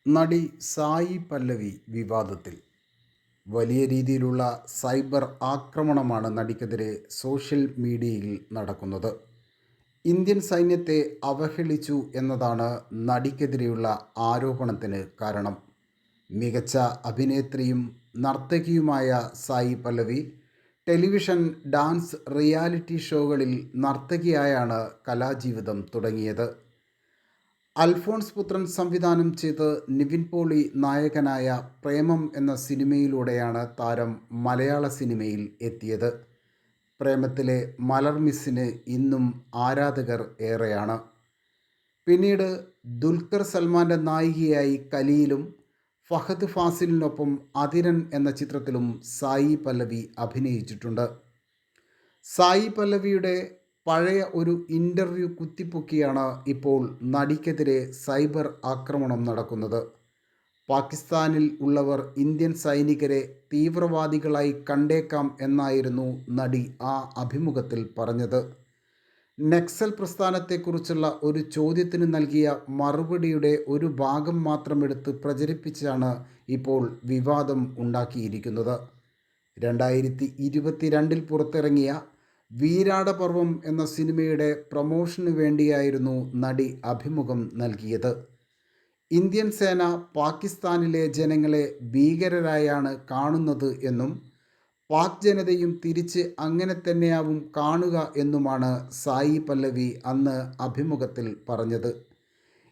നടി സായി പല്ലവി വിവാദത്തിൽ. വലിയ രീതിയിലുള്ള സൈബർ ആക്രമണമാണ് നടിക്കെതിരെ സോഷ്യൽ മീഡിയയിൽ നടക്കുന്നത്. ഇന്ത്യൻ സൈന്യത്തെ അവഹേളിച്ചു എന്നതാണ് നടിക്കെതിരെയുള്ള ആരോപണത്തിന് കാരണം. മികച്ച അഭിനേത്രിയും നർത്തകിയുമായ സായി പല്ലവി ടെലിവിഷൻ ഡാൻസ് റിയാലിറ്റി ഷോകളിൽ നർത്തകിയായാണ് കലാജീവിതം തുടങ്ങിയത്. അൽഫോൺസ് പുത്രൻ സംവിധാനം ചെയ്ത് നിവിൻ പോളി നായകനായ പ്രേമം എന്ന സിനിമയിലൂടെയാണ് താരം മലയാള സിനിമയിൽ എത്തിയത്. പ്രേമത്തിലെ മലർ മിസ്സിന് ഇന്നും ആരാധകർ ഏറെയാണ്. പിന്നീട് ദുൽഖർ സൽമാൻ്റെ നായികയായി കലിയിലും ഫഹദ് ഫാസിലിനൊപ്പം അതിരൻ എന്ന ചിത്രത്തിലും സായി പല്ലവി അഭിനയിച്ചിട്ടുണ്ട്. സായി പല്ലവിയുടെ പഴയ ഒരു ഇൻ്റർവ്യൂ കുത്തിപ്പൊക്കിയാണ് ഇപ്പോൾ നടിക്കെതിരെ സൈബർ ആക്രമണം നടക്കുന്നത്. പാകിസ്ഥാനിൽ ഉള്ളവർ ഇന്ത്യൻ സൈനികരെ തീവ്രവാദികളായി കണ്ടേക്കാം എന്നായിരുന്നു നടി ആ അഭിമുഖത്തിൽ പറഞ്ഞത്. നക്സൽ പ്രസ്ഥാനത്തെക്കുറിച്ചുള്ള ഒരു ചോദ്യത്തിന് നൽകിയ മറുപടിയുടെ ഒരു ഭാഗം മാത്രമെടുത്ത് പ്രചരിപ്പിച്ചാണ് ഇപ്പോൾ വിവാദം ഉണ്ടാക്കിയിരിക്കുന്നത്. 2022 പുറത്തിറങ്ങിയ വീരാടപർവം എന്ന സിനിമയുടെ പ്രമോഷനു വേണ്ടിയായിരുന്നു നടി അഭിമുഖം നൽകിയത്. ഇന്ത്യൻ സേന പാകിസ്ഥാനിലെ ജനങ്ങളെ ഭീകരരായാണ് കാണുന്നത് എന്നും പാക് ജനതയും തിരിച്ച് അങ്ങനെ തന്നെയാവും കാണുക എന്നുമാണ് സായി പല്ലവി അന്ന് അഭിമുഖത്തിൽ പറഞ്ഞത്.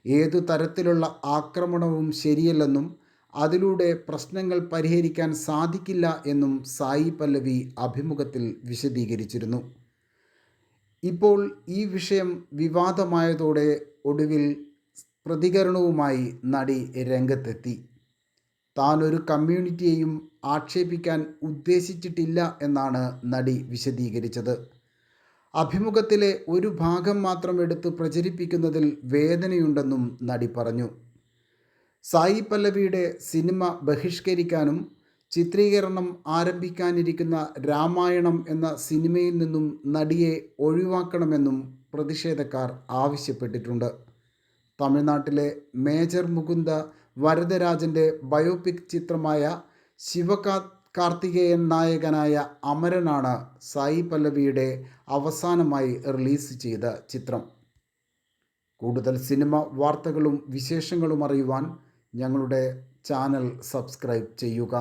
ഏതു തരത്തിലുള്ള ആക്രമണവും ശരിയല്ലെന്നും അതിലൂടെ പ്രശ്നങ്ങൾ പരിഹരിക്കാൻ സാധിക്കില്ല എന്നും സായി പല്ലവി അഭിമുഖത്തിൽ വിശദീകരിച്ചിരുന്നു. ഇപ്പോൾ ഈ വിഷയം വിവാദമായതോടെ ഒടുവിൽ പ്രതികരണവുമായി നടി രംഗത്തെത്തി. താൻ ഒരു കമ്മ്യൂണിറ്റിയെയും ആക്ഷേപിക്കാൻ ഉദ്ദേശിച്ചിട്ടില്ല എന്നാണ് നടി വിശദീകരിച്ചത്. അഭിമുഖത്തിലെ ഒരു ഭാഗം മാത്രം എടുത്ത് പ്രചരിപ്പിക്കുന്നതിൽ വേദനയുണ്ടെന്നും നടി പറഞ്ഞു. സായി പല്ലവിയുടെ സിനിമ ബഹിഷ്കരിക്കാനും ചിത്രീകരണം ആരംഭിക്കാനിരിക്കുന്ന രാമായണം എന്ന സിനിമയിൽ നിന്നും നടിയെ ഒഴിവാക്കണമെന്നും പ്രതിഷേധക്കാർ ആവശ്യപ്പെട്ടിട്ടുണ്ട്. തമിഴ്നാട്ടിലെ മേജർ മുകുന്ദ വരദരാജൻ്റെ ബയോപിക് ചിത്രമായ ശിവകാർത്തികേയൻ നായകനായ അമരനാണ് സായി പല്ലവിയുടെ അവസാനമായി റിലീസ് ചെയ്ത ചിത്രം. കൂടുതൽ സിനിമ വാർത്തകളും വിശേഷങ്ങളും അറിയുവാൻ ഞങ്ങളുടെ ചാനൽ സബ്സ്ക്രൈബ് ചെയ്യുക.